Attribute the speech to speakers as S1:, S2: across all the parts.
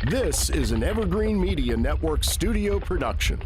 S1: This is an Evergreen Media Network studio production.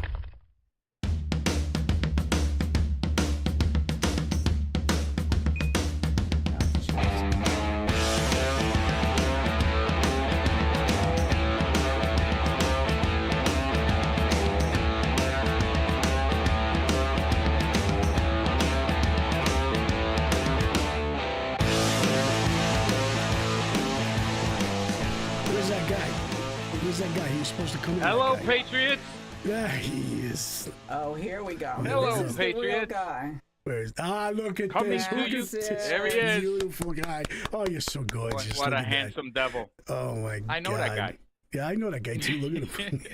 S2: That guy, he was supposed to come in.
S3: Hello, Patriots.
S2: There he is.
S4: Oh, here we go.
S3: Hello,
S4: this is
S3: Patriots.
S4: The real guy.
S2: Where's look at
S3: Coming
S2: this.
S3: to
S2: Look
S3: you.
S2: at this.
S3: There he is.
S2: Beautiful guy. Oh, you're so gorgeous.
S3: What
S2: Look
S3: a
S2: at
S3: handsome devil.
S2: that. Oh my God.
S3: I know that guy.
S2: Yeah, I know that guy too. Look at him.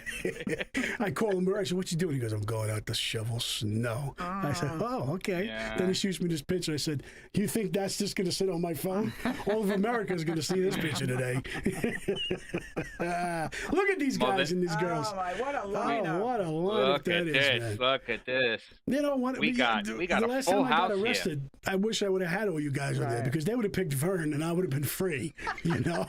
S2: I call him. I said, "What you doing?" He goes, "I'm going out to shovel snow." I said, "Oh, okay."
S3: Yeah.
S2: Then he shoots me this picture. I said, "You think that's just going to sit on my phone? All of America is going to see this picture today." Look at these guys and these girls.
S4: Oh my, what a lineup.
S2: Oh, what a lineup
S3: Look
S2: that
S3: at
S2: is,
S3: this.
S2: man.
S3: Look at this.
S2: You know what?
S3: We got
S2: the
S3: a
S2: last
S3: full
S2: time I got
S3: house
S2: arrested, I wish I would have had all you guys on there because they would have picked Vern and I would have been free. You know,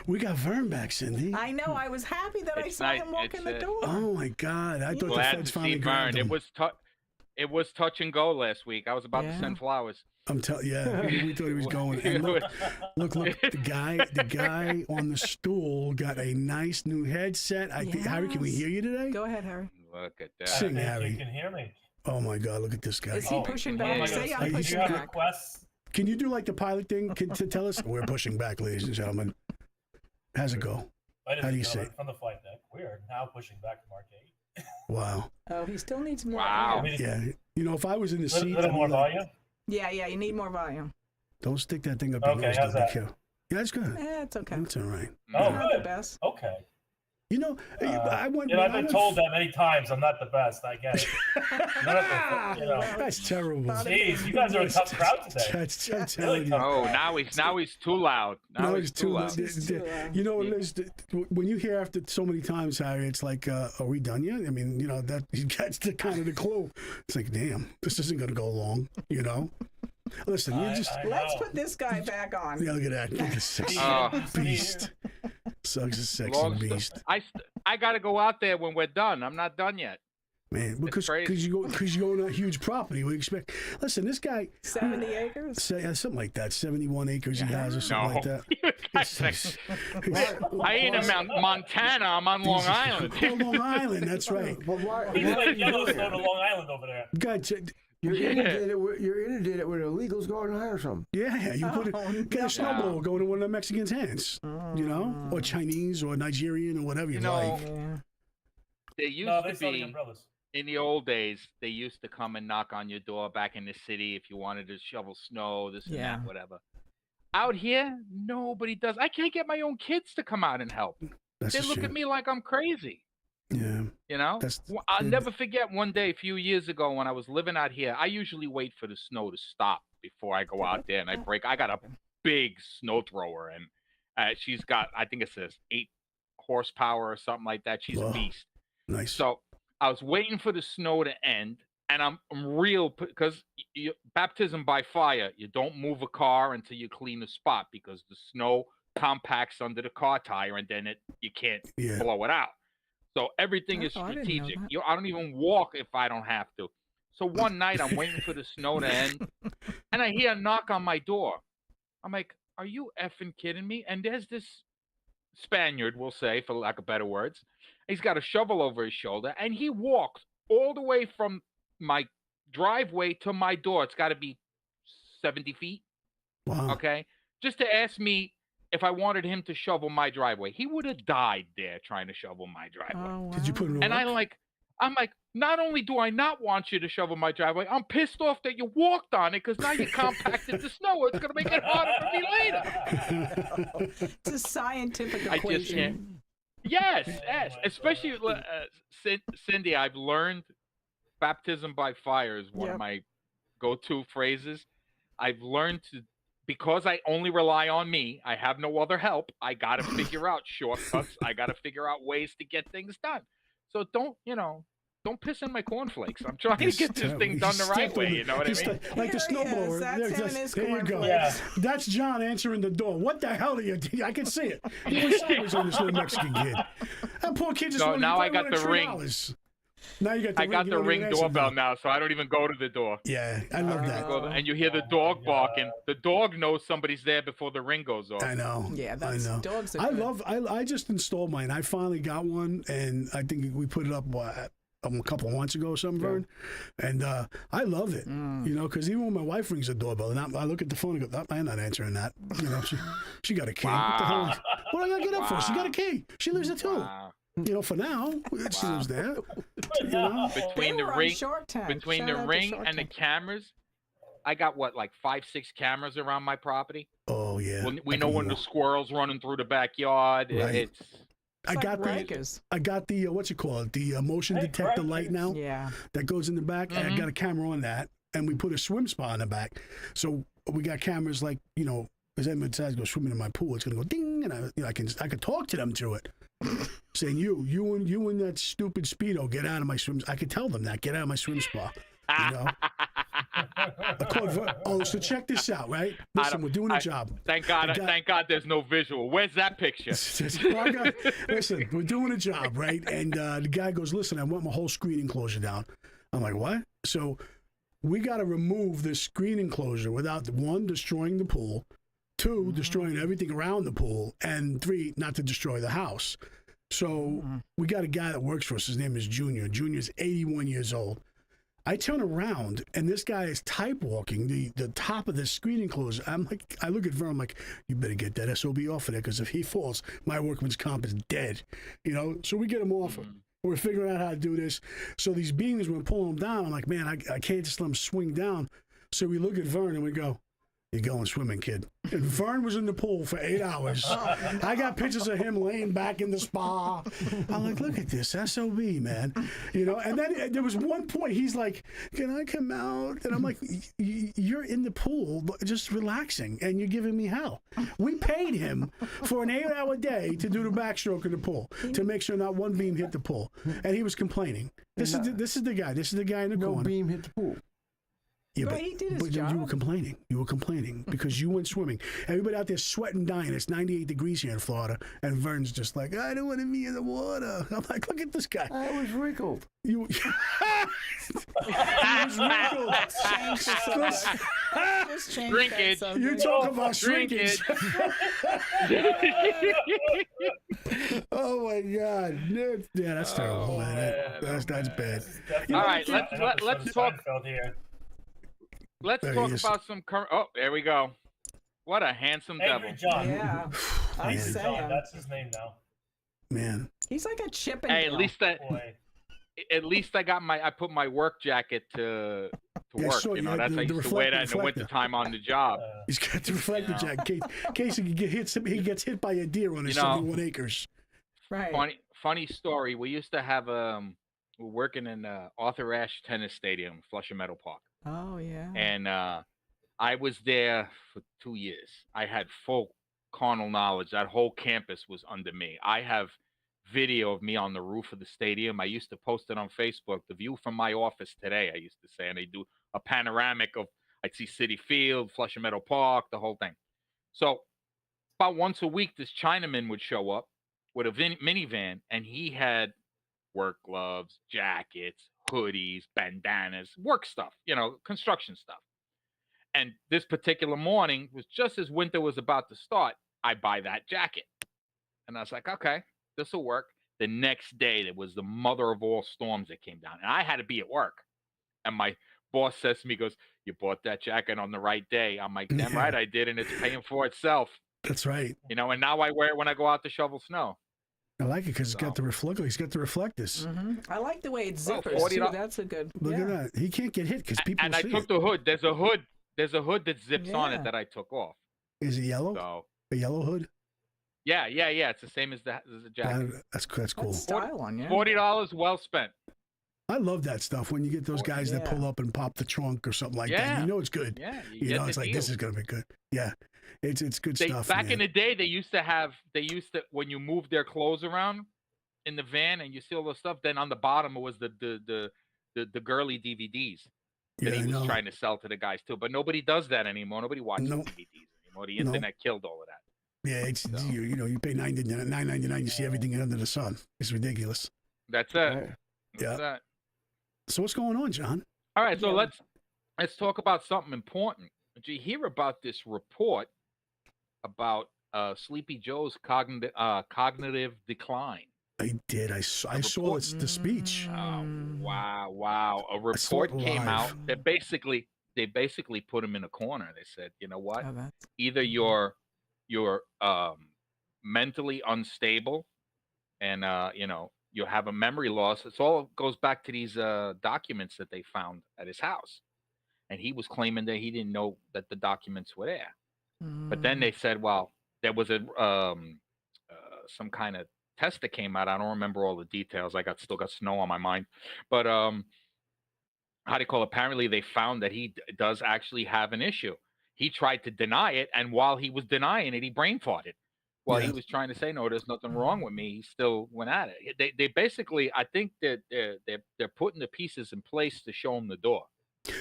S2: we got Vern back, Cindy.
S4: I know. I was happy that I saw
S3: nice.
S4: him walk in the door.
S2: Oh my God! I thought the
S3: Glad
S2: feds
S3: to see
S2: finally grabbed
S3: Vern.
S2: him.
S3: It was touch and go last week. I was about to send flowers.
S2: I'm telling you, we thought he was going. And look, the guy on the stool got a nice new headset. I think, Harry, can we hear you today?
S4: Go ahead, Harry.
S3: Look at that.
S2: Sing, Harry.
S5: You can hear me.
S2: Oh my God! Look at this guy.
S4: Is he pushing back? Say I'm
S5: Do
S4: pushing
S5: you have
S4: back.
S5: requests?
S2: Can you do like the pilot thing to tell us? We're pushing back, ladies and gentlemen. How's it go? How do you say it?
S5: From the flight deck, we are now pushing back from our gate.
S2: Wow.
S4: Oh, he still needs more.
S3: Wow.
S4: air.
S2: Yeah. You know, if I was in the
S5: A
S2: seat,
S5: little more volume.
S4: Yeah, you need more volume.
S2: Don't stick that thing up your
S5: Okay,
S2: nose.
S5: how's
S2: Don't be
S5: that?
S2: careful. Yeah, that's good.
S4: It's okay.
S2: That's all right.
S5: Oh,
S4: Not the
S5: good.
S4: best.
S5: Okay.
S2: You know, I went.
S5: I've been told that many times. I'm not the best. I get it.
S2: That's terrible.
S5: Jeez, you guys are a tough crowd today.
S2: That's I'm telling you.
S3: Oh, now he's too loud. Now he's too loud.
S2: You know, Liz, when you hear after so many times, Harry, it's like, are we done yet? I mean, you know, that's the kind of the clue. It's like, damn, this isn't going to go long, you know? Listen, you just...
S4: Let's put this guy back on.
S2: Yeah, look at that. Look at the sexy beast. Sucks a sexy beast.
S3: I got to go out there when we're done. I'm not done yet.
S2: Man, because you go on a huge property, we expect. Listen, this guy
S4: 70 acres,
S2: something like that. 71 acres he has, or something like that.
S3: I ain't in Montana. I'm on Long Island.
S2: Oh, Long Island, that's right.
S5: He's like Yellowstone to Long Island over there.
S2: God,
S6: you're inundated with illegals going to hire some.
S2: Yeah, you get a snowblower going to one of the Mexicans' hands, you know, or Chinese or Nigerian or whatever you like.
S3: They used to be. In the old days, they used to come and knock on your door back in the city if you wanted to shovel snow, this and that, whatever. Out here, nobody does. I can't get my own kids to come out and help. They look at me like I'm crazy.
S2: Yeah.
S3: You know? I'll never forget one day a few years ago when I was living out here. I usually wait for the snow to stop before I go out there and I got a big snow thrower and she's got, I think it says 8 horsepower or something like that. She's a beast.
S2: Nice.
S3: So I was waiting for the snow to end, and I'm real because baptism by fire. You don't move a car until you clean the spot because the snow compacts under the car tire, and then you can't blow it out. So everything is strategic. I don't even walk if I don't have to. So one night I'm waiting for the snow to end, and I hear a knock on my door. I'm like, "Are you effing kidding me?" And there's this Spaniard, we'll say, for lack of better words. He's got a shovel over his shoulder, and he walks all the way from my driveway to my door. It's got to be 70 feet.
S2: Wow.
S3: Okay? Just to ask me if I wanted him to shovel my driveway. He would have died there trying to shovel my driveway.
S4: Oh, wow.
S2: Did you put it on?
S3: And I'm like, not only do I not want you to shovel my driveway, I'm pissed off that you walked on it because now you compacted the snow. It's going to make it harder for me later.
S4: It's a scientific equation.
S3: I just can't. Yes. Especially, Cindy, I've learned baptism by fire is one of my go-to phrases. I've learned to, because I only rely on me, I have no other help. I got to figure out shortcuts. I got to figure out ways to get things done. So don't don't piss in my cornflakes. I'm trying to
S2: It's
S3: get this
S2: terrible.
S3: thing
S2: He
S3: done the right
S2: stepped
S3: way.
S2: on
S3: You know what I
S2: He's
S3: mean?
S2: like the
S4: Here he is.
S2: snowblower.
S4: That's him and his
S2: there you go.
S4: cornflakes.
S5: Yeah.
S2: That's John answering the door. What the hell are you? I can see it. He was sideways on this little Mexican kid. That poor kid just
S3: So
S2: wanted,
S3: now
S2: he
S3: I got
S2: wanted
S3: the ring.
S2: $3. Now you got the
S3: I
S2: ring.
S3: got
S2: You
S3: the
S2: don't
S3: ring
S2: even answer
S3: doorbell
S2: the-
S3: now, so I don't even go to the door.
S2: Yeah, I love that.
S3: And you hear the
S5: Oh
S3: dog
S5: my
S3: barking.
S5: God.
S3: The dog knows somebody's there before the ring goes off.
S2: I know.
S4: Yeah,
S2: I
S4: that's
S2: know.
S4: dogs are
S2: I
S4: good.
S2: love. I just installed mine. I finally got one, and I think we put it up a couple of months ago or something, Vern. And I love it. You know, because even when my wife rings the doorbell, and I look at the phone and go, I'm not answering that. You know, she got a key. What the hell? What do I gotta get up for? She got a key. She lives there too.
S3: Wow.
S2: You know, for now, she lives there. You know?
S3: Between
S4: They
S3: the
S4: were on
S3: ring,
S4: Shark Tank.
S3: between
S4: Shout
S3: the
S4: out to
S3: ring
S4: Shark
S3: and the
S4: Tank.
S3: cameras, I got what, like 5, 6 cameras around my property.
S2: Oh yeah.
S3: We
S2: I
S3: know
S2: can
S3: when the
S2: walk.
S3: squirrels running through the backyard.
S2: Right.
S3: It's
S2: I
S4: It's
S2: got
S4: like
S2: the
S4: Rikers.
S2: I got the what's it called? The motion
S5: Hey,
S2: detector
S5: Rikers.
S2: light now
S4: Yeah.
S2: that goes in the back. And I got a camera on that, and we put a swim spa in the back. So we got cameras like, you know, as Edmund says, go swimming in my pool, it's gonna go ding, and I can talk to them through it, saying you and that stupid Speedo, get out of my swim. I could tell them that, get out of my swim spa. You know. So check this out, right? Listen, we're doing a job.
S3: Thank God,
S2: got-
S3: thank God, there's no visual. Where's that picture?
S2: Listen, we're doing a job, right? And the guy goes, listen, I want my whole screen enclosure down. I'm like, what? So we got to remove the screen enclosure without, 1, destroying the pool, 2, destroying everything around the pool, and 3, not to destroy the house. So we got a guy that works for us. His name is Junior. Junior's 81 years old. I turn around, and this guy is type walking the top of the screen enclosure. I'm like, I look at Vern, I'm like, you better get that SOB off of there, because if he falls, my workman's comp is dead. You know, so we get him off. We're figuring out how to do this. So these beams, we're pulling them down. I'm like, man, I can't just let them swing down. So we look at Vern and we go, you're going swimming, kid. And Vern was in the pool for 8 hours. I got pictures of him laying back in the spa. I'm like, look at this SOB, man. You know, and then there was one point he's like, can I come out? And I'm like, you're in the pool just relaxing, and you're giving me hell. We paid him for an 8-hour day to do the backstroke in the pool, to make sure not one beam hit the pool. And he was complaining. This is the guy. This is the guy in the
S6: No
S2: corner.
S6: beam hit the pool.
S2: Yeah,
S4: But he did his
S2: you were
S4: job.
S2: complaining. You were complaining because you went swimming. Everybody out there sweating, dying. It's 98 degrees here in Florida, and Vern's just like, I don't want to be in the water. I'm like, look at this guy.
S6: I was wrinkled.
S2: You. He was wrinkled.
S4: Change the subject. Just change
S3: Drink
S4: that
S3: it.
S4: subject.
S2: You talk about
S3: Drink
S2: shrinkage. Oh my God. Yeah, that's terrible, man. That's bad.
S3: All right, let's talk.
S5: Seinfeld here.
S3: Let's
S2: There
S3: talk
S2: he is.
S3: about some current. Oh, there we go. What a handsome devil.
S5: Angry John.
S4: Yeah. I
S2: Man.
S4: say
S5: John,
S4: him.
S5: that's his name now.
S2: Man.
S4: He's like a Chippendale.
S3: Hey,
S5: Boy.
S3: at least I put my work jacket to
S2: Yeah, I
S3: work.
S2: saw
S3: You know,
S2: you had
S3: that's I
S2: the
S3: used to wear that in the
S2: reflector.
S3: wintertime on the job.
S2: He's got the reflector jacket. In case he gets hit by a deer on his
S3: You know,
S2: 71 acres.
S4: Right.
S3: Funny story. We used to have we're working in Arthur Ashe Tennis Stadium, Flushing Meadow Park,
S4: Oh yeah.
S3: and I was there for 2 years. I had full carnal knowledge. That whole campus was under me. I have video of me on the roof of the stadium. I used to post it on Facebook. The view from my office today, I used to say, and they do a panoramic of, I'd see City Field, Flushing Meadow Park, the whole thing. So about once a week, this Chinaman would show up with a minivan, and he had work gloves, jackets, hoodies, bandanas, work stuff, you know, construction stuff. And this particular morning was just as winter was about to start. I buy that jacket. And I was like, okay, this will work. The next day, there was the mother of all storms that came down. And I had to be at work. And my boss says to me, goes, you bought that jacket on the right day. I'm like, damn right I did. And it's paying for itself.
S2: That's right.
S3: You know, and now I wear it when I go out to shovel snow.
S2: I like it because it's got the reflector. He's got the reflectors.
S4: I like the way it
S3: Well,
S4: zippers too.
S3: $40
S4: That's a good.
S2: Look
S4: yeah.
S2: at that. He can't get hit because people
S3: And I
S2: see
S3: took
S2: it.
S3: the hood. There's a hood that zips on
S4: Yeah.
S3: it that I took off.
S2: Is it yellow?
S3: So
S2: A yellow hood?
S3: yeah. It's the same as the jacket.
S2: That's cool.
S4: That's style on yeah.
S3: $40 well spent.
S2: I love that stuff when you get those guys that
S4: Yeah.
S2: pull up and pop the trunk or something like that.
S3: Yeah.
S2: You know it's good.
S3: Yeah,
S2: You
S3: get
S2: know
S3: the
S2: it's like this
S3: deal.
S2: is gonna be good. Yeah, it's good stuff.
S3: Back
S2: man.
S3: in the day, they used to when you moved their clothes around, in the van and you see all the stuff. Then on the bottom it was the girly DVDs that
S2: Yeah,
S3: he
S2: I
S3: was
S2: know.
S3: trying to sell to the guys too. But nobody does that anymore. Nobody watches
S2: Nope.
S3: DVDs anymore. The
S2: Nope.
S3: internet killed all of that.
S2: Yeah, it's
S3: So.
S2: you pay $9.99, you see everything under the sun. It's ridiculous.
S3: That's it.
S6: Right.
S3: That's
S2: Yeah.
S3: it.
S2: So what's going on, John?
S3: All right, so
S4: Yeah.
S3: let's talk about something important. Did you hear about this report about Sleepy Joe's cognitive decline?
S2: I did. I saw it's the speech.
S3: Oh, wow! A
S2: saw it
S3: report came
S2: live.
S3: out that they basically put him in a corner. They said, you know what?
S4: Oh, that's
S3: Either you're mentally unstable, and you have a memory loss. It's all goes back to these documents that they found at his house, and he was claiming that he didn't know that the documents were there. But then they said, well, there was a some kind of test that came out. I don't remember all the details. Still got snow on my mind. But how do you call it? Apparently they found that he does actually have an issue. He tried to deny it, and while he was denying it, he brain farted. While he was trying to say, no, there's nothing wrong with me, he still went at it. They basically, I think that they're putting the pieces in place to show him the door.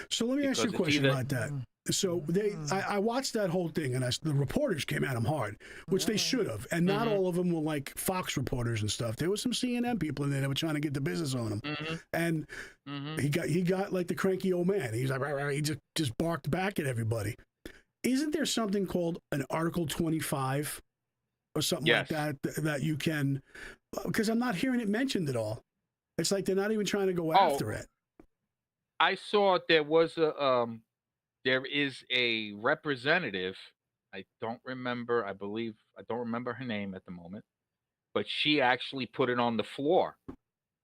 S2: So let me ask you a question about that. So I watched that whole thing, and the reporters came at him hard, which they should have. And not all of them were like Fox reporters and stuff. There was some CNN people in there that were trying to get the business on him. And he got like the cranky old man. He's like, rah, rah, he just barked back at everybody. Isn't there something called an Article 25 or something like that you can? Because I'm not hearing it mentioned at all. It's like they're not even trying to go after it.
S3: I saw there is a representative. I don't remember her name at the moment, but she actually put it on the floor,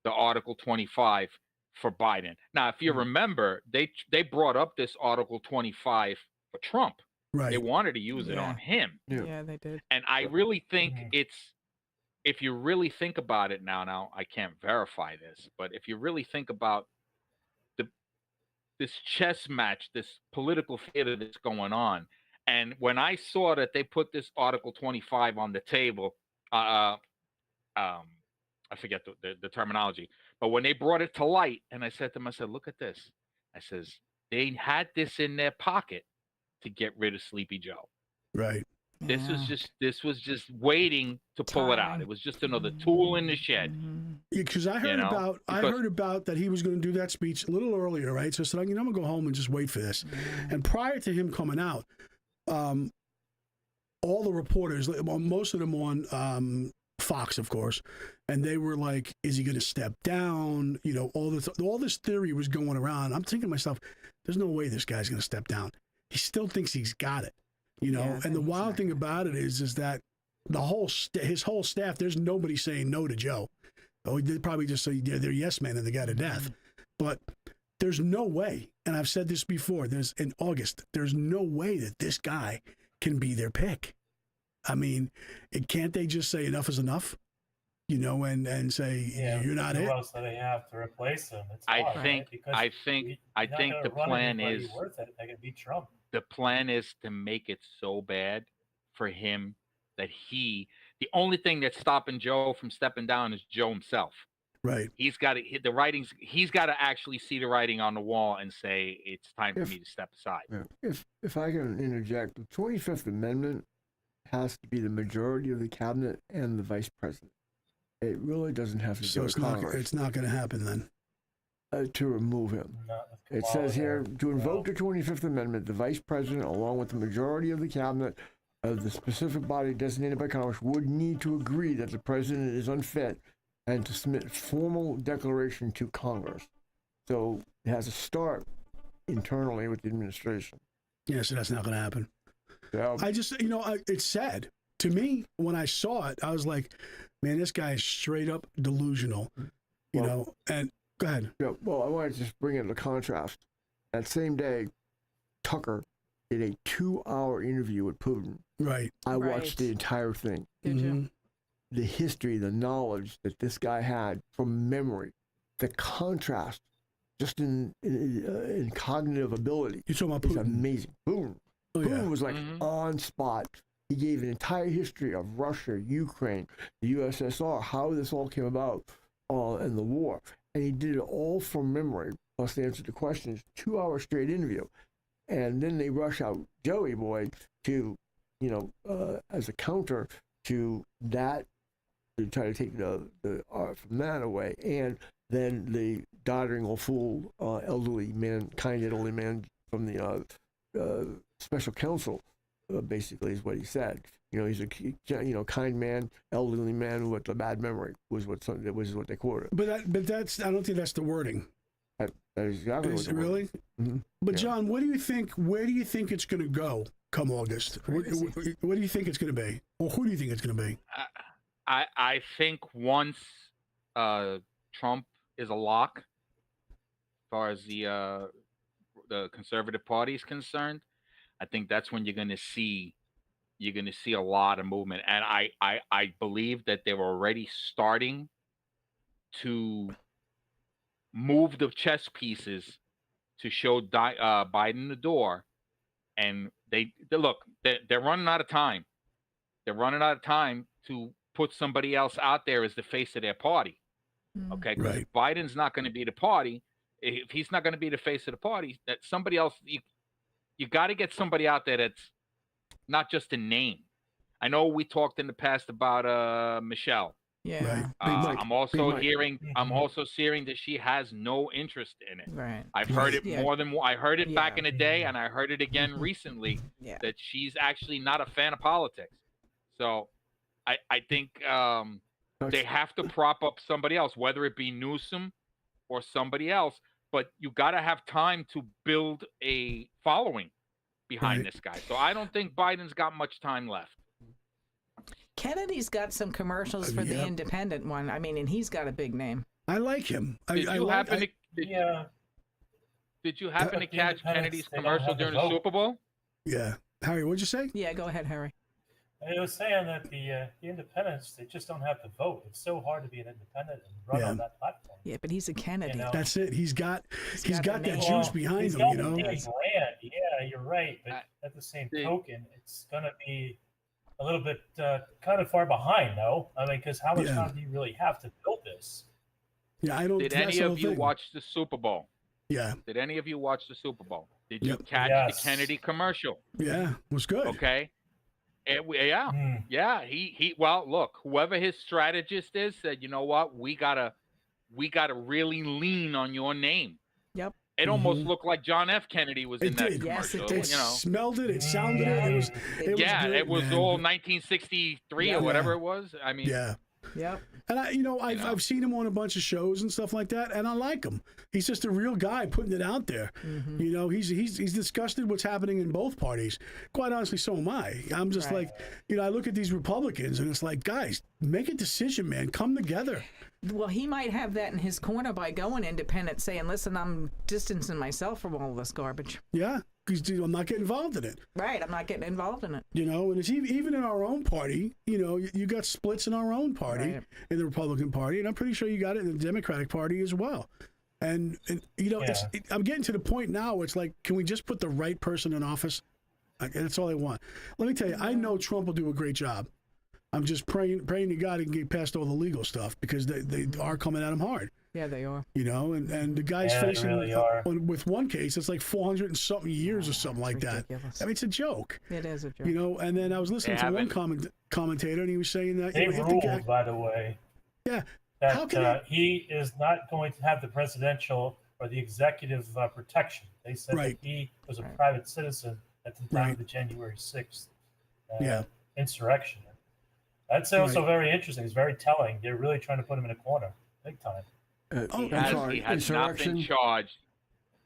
S3: the Article 25 for Biden. Now, if you remember, they brought up this Article 25 for Trump.
S2: Right.
S3: They wanted to use it on him.
S4: Yeah, they did.
S3: And I really think if you really think about it now I can't verify this, but if you really think about this chess match, this political theater that's going on. And when I saw that they put this Article 25 on the table, I forget the terminology, but when they brought it to light, and I said to them, I said, look at this. I says, they had this in their pocket to get rid of Sleepy Joe.
S2: Right.
S3: This was just waiting to pull it out. It was just another tool in the shed.
S2: Yeah, because I heard about that he was going to do that speech a little earlier, right? So I said, I'm going to go home and just wait for this. And prior to him coming out, all the reporters, most of them on Fox, of course, and they were like, "Is he going to step down?" You know, all this theory was going around. I'm thinking to myself, "There's no way this guy's going to step down. He still thinks he's got it." You know, and the wild thing about it is that his whole staff, there's nobody saying no to Joe. Oh, they probably just say they're yes men and they got to death. But there's no way, and I've said this before, in August, there's no way that this guy can be their pick. I mean, can't they just say enough is enough? You know, and say you're not it.
S5: Else do they have to replace him? It's
S3: I
S5: hard,
S3: think the plan is
S5: worth it. They can beat Trump.
S3: The plan is to make it so bad for him that the only thing that's stopping Joe from stepping down is Joe himself.
S2: Right.
S3: He's got to hit the writings. He's got to actually see the writing on the wall and say, it's time for me to step aside.
S6: If I can interject, the 25th Amendment has to be the majority of the cabinet and the vice president. It really doesn't have to go to Congress.
S2: It's not going to happen then.
S6: To remove him. It says here, to invoke the 25th Amendment, the vice president, along with the majority of the cabinet of the specific body designated by Congress, would need to agree that the president is unfit and to submit formal declaration to Congress. So it has to start internally with the administration.
S2: Yeah, so that's not going to happen.
S6: Yeah.
S2: I just, it's sad. To me, when I saw it, I was like, man, this guy is straight up delusional, you know, and go ahead.
S6: Yeah, well, I wanted to just bring in the contrast. That same day, Tucker did a 2-hour interview with Putin.
S2: Right.
S6: I watched the entire thing.
S4: Did you?
S6: The history, the knowledge that this guy had from memory, the contrast, just in cognitive ability.
S2: You're talking about
S6: is
S2: Putin.
S6: amazing. Putin.
S2: Oh,
S6: Putin was like on spot. He gave an entire history of Russia, Ukraine, the USSR, how this all came about, and the war. And he did it all from memory, plus they answered the questions, 2 hour straight interview. And then they rush out Joey Boy to, as a counter to that, to try to take the art from that away. And then the doddering old fool, elderly man, kind elderly man from the special counsel, basically is what he said. He's a kind man, elderly man with a bad memory was what they quoted.
S2: But that's I don't think that's the wording.
S6: That is exactly what
S2: Is it really?
S6: Mm-hmm.
S2: But John, what do you think? Where do you think it's going to go come August? What do you think it's going to be, or who do you think it's going to be?
S3: I think once Trump is a lock, as far as the Conservative Party is concerned, I think that's when you're going to see a lot of movement. And I believe that they're already starting to move the chess pieces to show Biden the door. And they look, they're running out of time. They're running out of time to put somebody else out there as the face of their party. Okay, because if Biden's not going to be the party, if he's not going to be the face of the party, that somebody else, you got to get somebody out there that's not just a name. I know we talked in the past about Michelle.
S4: Yeah.
S3: I'm also hearing that she has no interest in it.
S4: Right.
S3: I've heard it more than I heard it back in the day, and I heard it again recently that she's actually not a fan of politics. So I think they have to prop up somebody else, whether it be Newsom or somebody else. But you got to have time to build a following behind this guy. So I don't think Biden's got much time left.
S4: Kennedy's got some commercials for the Independent one. I mean, and he's got a big name.
S2: I like him.
S3: Did you happen to catch Kennedy's commercial during the Super Bowl?
S2: Yeah. Harry, what'd you say?
S4: Yeah, go ahead, Harry.
S5: I was saying that the independents, they just don't have to vote. It's so hard to be an independent and run on that platform.
S4: Yeah, but he's a Kennedy.
S2: That's it. He's got that juice behind him,
S5: He's got a big brand. Yeah, you're right. But at the same token, it's going to be a little bit kind of far behind, though. I mean, because how much time do you really have to build this?
S2: Yeah, I don't.
S3: Did any of you watch the Super Bowl?
S2: Yeah.
S3: Did any of you watch the Super Bowl? Did you catch the Kennedy commercial?
S2: Yeah, it was good.
S3: Okay. He well, look, whoever his strategist is said, you know what, we gotta really lean on your name.
S4: Yep.
S3: It almost looked like John F. Kennedy was in that commercial.
S4: Yes, it
S2: did.
S3: You know.
S2: Smelled it. It sounded it. It was good,
S3: it was
S2: man.
S3: all 1963 or whatever it was. I mean,
S4: Yep.
S2: And I've seen him on a bunch of shows and stuff like that, and I like him. He's just a real guy putting it out there.
S4: Mm-hmm.
S2: He's disgusted what's happening in both parties. Quite honestly, so am I. I'm just like, I look at these Republicans and it's like, guys, make a decision, man. Come together.
S4: Well, he might have that in his corner by going independent, saying, listen, I'm distancing myself from all this garbage.
S2: Yeah, because I'm not getting involved in it.
S4: Right, I'm not getting involved in it.
S2: And it's even in our own party, you got splits in our own party, in the Republican Party, and I'm pretty sure you got it in the Democratic Party as well. And I'm getting to the point now where it's like, can we just put the right person in office? That's all I want. Let me tell you, I know Trump will do a great job. I'm just praying to God he can get past all the legal stuff because they are coming at him hard.
S4: Yeah, they are.
S2: And the guy's facing
S5: really
S2: with one case, it's like 400 and something years or something like
S4: ridiculous.
S2: that. I mean, it's a joke.
S4: It is a joke.
S2: And then I was listening to one commentator, and he was saying that
S5: they ruled, by the way, that he is not going to have the presidential or the executive protection. They said that he was a private citizen at the time of the January 6th insurrection. That's also very interesting. It's very telling. They're really trying to put him in a corner, big time.
S3: He has not been charged.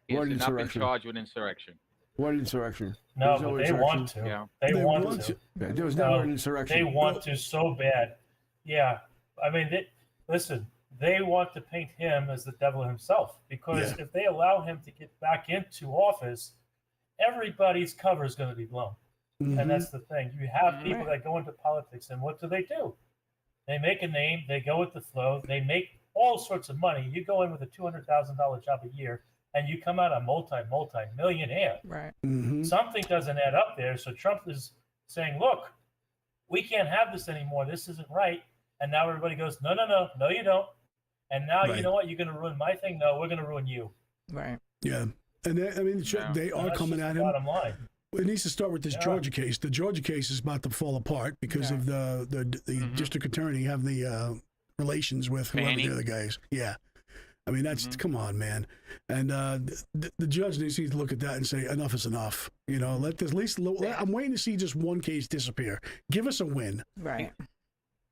S3: He has not been charged with insurrection.
S6: What insurrection?
S5: No, but they want to.
S3: Yeah.
S5: They want to.
S6: Yeah, there was never an insurrection.
S5: They want to so bad. Yeah. I mean, listen, they want to paint him as the devil himself because if they allow him to get back into office, everybody's cover is going to be blown. Mm-hmm. And that's the thing. You have people that go into politics, and what do? They make a name. They go with the flow. They make all sorts of money. You go in with a $200,000 job a year, and you come out a multi-millionaire.
S4: Right.
S2: Mm-hmm.
S5: Something doesn't add up there. So Trump is saying, look, we can't have this anymore. This isn't right. And now everybody goes, no, you don't. And now
S2: Right.
S5: you know what? You're going to ruin my thing. No, we're going to ruin you.
S4: Right.
S2: Yeah. And they, I mean,
S3: Yeah.
S2: they are
S5: That's
S2: coming
S5: just
S2: at
S5: the
S2: him.
S5: Bottom line.
S2: It needs to start with this
S5: Yeah.
S2: Georgia case. The Georgia case is about to fall apart because
S4: Yeah.
S2: of the district attorney having the relations with whoever
S3: Fannie.
S2: the other guys. Yeah. I mean, that's, come on, man. And the judge needs to look at that and say, enough is enough. You know, let this, at least, I'm waiting to see just one case disappear. Give us a win.
S4: Right.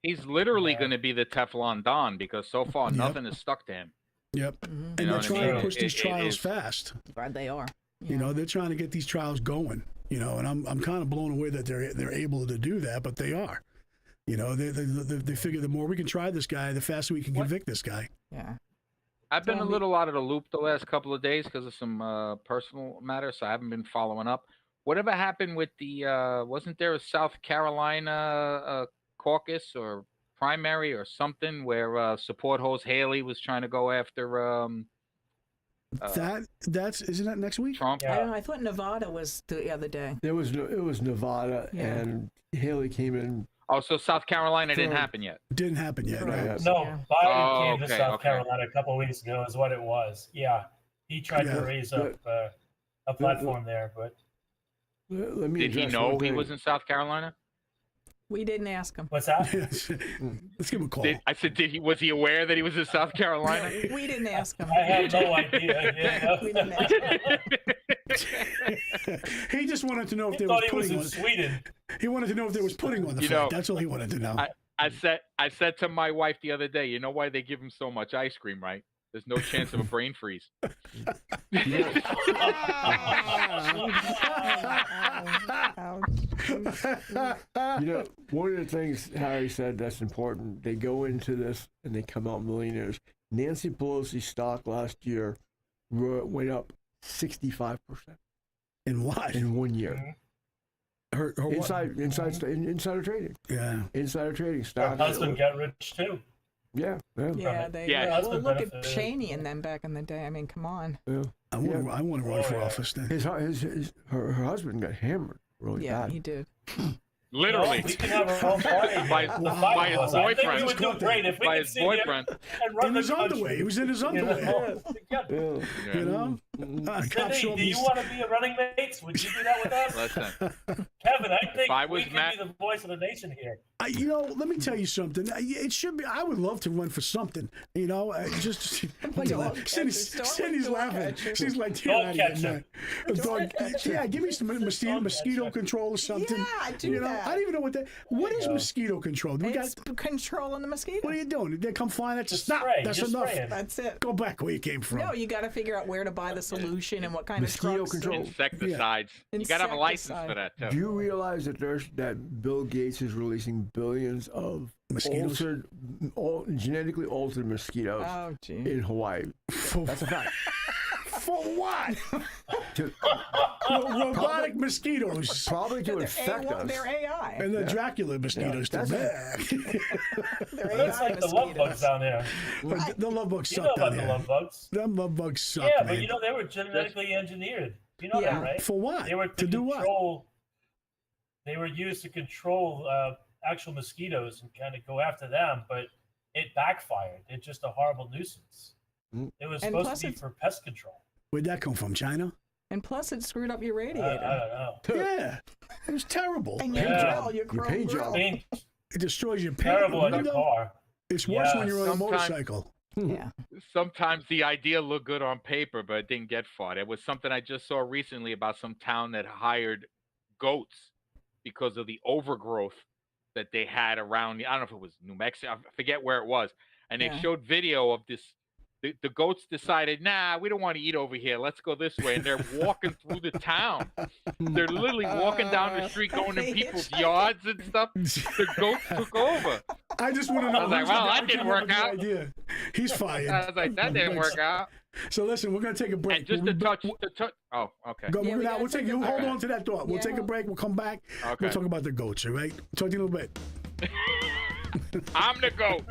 S3: He's literally going to be the Teflon Don because so far
S2: Yep.
S3: nothing has stuck to him.
S2: Yep.
S4: Mm-hmm.
S2: And
S3: You know
S2: they're
S3: what I
S2: trying
S3: mean?
S2: to push these
S3: It
S2: trials
S3: is-
S2: fast.
S4: Right, they are.
S2: You know, they're trying to get these trials going. You know, and I'm kind of blown away that they're able to do that, but they are. You know, they figure the more we can try this guy, the faster we can convict this guy.
S4: Yeah.
S3: I've been a
S4: Well,
S3: little out of the loop the last couple of days because of some personal matters, so I haven't been following up. Whatever happened with the, wasn't there a South Carolina caucus or primary or something where support host Haley was trying to go after
S2: Isn't that next week?
S3: Trump?
S4: I
S5: Yeah.
S4: don't know. I thought Nevada was the other day.
S6: It was Nevada,
S4: Yeah.
S6: and Haley came in.
S3: Oh, so South Carolina didn't
S6: So-
S3: happen yet.
S2: Didn't happen yet. Right?
S6: Right.
S5: No,
S4: Yeah.
S5: Biden
S3: Oh,
S5: came to
S3: okay,
S5: South
S3: okay.
S5: Carolina a couple of weeks ago is what it was. Yeah. He tried
S2: Yeah.
S5: to raise up a platform there, but
S6: Let me
S3: Did he
S6: address
S3: know
S6: one
S3: he
S6: thing.
S3: was in South Carolina?
S4: We didn't ask him.
S5: what's that?
S2: Let's give him a call.
S3: I said, was he aware that he was in South Carolina?
S4: We didn't ask him.
S5: I have no idea.
S4: We
S5: You
S4: didn't
S5: know?
S4: ask him.
S2: He just wanted to know if
S5: He
S2: there was
S5: thought he was
S2: pudding
S5: in
S2: on.
S5: Sweden.
S2: He wanted to know if there was pudding on the
S3: You
S2: flight.
S3: know,
S2: That's all he wanted to know.
S3: I said to my wife the other day, you know why they give him so much ice cream, right? There's no chance of a brain freeze.
S6: You know, one of the things Harry said that's important, they go into this and they come out millionaires. Nancy Pelosi's stock last year went up 65%
S2: In what?
S6: in 1 year.
S2: Her what?
S6: Insider trading.
S2: Yeah.
S6: Insider trading
S5: Her
S6: stock.
S5: husband got rich too.
S6: Yeah, yeah,
S4: Yeah, they.
S3: Yeah,
S4: well,
S5: husband
S4: look at
S5: benefited.
S4: Cheney and them back in the day. I mean, come on.
S6: yeah.
S2: I want to run for office then.
S6: Her husband got hammered really
S4: Yeah,
S6: bad.
S4: he did.
S3: Literally.
S5: We can have our own party.
S3: By-
S5: The
S3: by
S5: five
S3: his
S5: of us. I think
S3: boyfriend.
S5: we would do great if we
S3: By
S5: could
S3: his
S5: sit here
S3: boyfriend.
S5: and run
S2: In
S5: the
S2: his
S5: country.
S2: underwear. He was in his
S5: You
S2: underwear.
S5: know?
S6: Yeah.
S3: Yeah.
S2: You know? Cop
S5: Cindy,
S2: showed
S5: do
S2: me-
S5: you want to be a running mate? Would you do that with us?
S3: Listen,
S5: Kevin, I think
S3: I
S5: we
S3: was
S5: can
S3: ma-
S5: be the voice of the nation here.
S2: You know, let me tell you something. It should be. I would love to run for something. You know, just
S4: Dog
S2: Cindy's,
S4: catcher.
S2: Cindy's
S4: Dog
S2: laughing.
S4: catcher.
S2: She's like,
S5: Dog
S2: yeah,
S5: catcher.
S2: yeah, give me some mosquito
S5: catcher.
S2: control or something.
S4: Yeah, do
S2: you know,
S4: that.
S2: I don't even know what that. What is
S5: go.
S2: mosquito control? We got.
S4: It's controlling the mosquitoes.
S2: What are you doing? They come flying at you.
S5: Just
S2: Stop.
S5: spray,
S2: That's
S5: just
S2: enough.
S5: spraying.
S4: That's it.
S2: Go back where you came from.
S4: No, you got to figure out where to buy the solution and what kind
S6: Mosquito
S4: of trucks.
S6: control.
S3: insecticides. You got to have a license for that,
S6: Do
S3: too.
S6: you realize that Bill Gates is releasing billions of
S2: Mosquitoes?
S6: genetically altered mosquitoes
S4: Oh, gee.
S6: in Hawaii? That's a fact.
S2: For what?
S6: To-
S2: Robotic mosquitoes.
S6: probably to
S4: They're
S6: infect
S4: AI.
S6: us.
S4: They're AI.
S2: And the Dracula mosquitoes
S6: Yeah,
S2: too
S6: that's
S2: bad.
S4: They're
S5: That's
S4: AI
S5: like the love bugs
S4: mosquitoes.
S5: down there.
S2: The love bugs
S5: You
S2: suck
S5: know
S2: down
S5: about the
S2: there.
S5: love bugs.
S2: Them love bugs suck,
S5: Yeah,
S2: man.
S5: but you know they were genetically engineered. You know
S4: Yeah.
S5: that, right?
S2: For what?
S5: They were
S2: To do what?
S5: control. They were used to control actual mosquitoes and kind of go after them, but it backfired. It's just a horrible nuisance.
S6: Mm.
S5: It was
S4: And
S5: supposed
S4: plus
S5: to be
S4: it's-
S5: for pest control.
S2: Where'd that come from? China?
S4: And plus, it screwed up your
S5: I
S4: radiator.
S5: don't know.
S2: Yeah. It was terrible.
S4: And
S2: It
S4: your
S5: Yeah.
S4: grill, your
S6: Your
S4: chrome
S6: paint
S4: grill.
S6: job.
S5: I mean,
S2: destroys your paint.
S5: terrible on your
S2: window.
S5: car.
S2: It's worse when
S5: Yeah.
S2: you're on a
S3: Sometime-
S2: motorcycle.
S4: Yeah.
S3: Sometimes the idea looked good on paper, but it didn't get far. It was something I just saw recently about some town that hired goats because of the overgrowth that they had around. I don't know if it was New Mexico. I forget where it was. And they
S4: Yeah.
S3: showed video of this. The goats decided, nah, we don't want to eat over here. Let's go this way. And they're walking through the town. They're literally walking down the street, going in people's yards and stuff. The goats took over.
S2: I just want to know.
S3: I was like,
S2: who's
S3: well,
S2: the guy
S3: that didn't
S2: who came up
S3: work
S2: with the
S3: out.
S2: Idea. He's fired.
S3: I was like, that didn't work out.
S2: So listen, we're gonna take a break.
S3: And just
S2: We'll
S3: to
S2: be
S3: touch,
S2: back-
S3: oh, okay.
S2: Go,
S4: Yeah, we
S2: we'll
S4: gotta
S2: take
S4: take
S2: you.
S4: a
S2: Hold
S3: break.
S2: on to that thought. We'll
S4: Yeah.
S2: take a break. We'll come back.
S3: Okay.
S2: We'll talk about the goats. All right. Talk to you in a little bit.
S3: I'm the goat.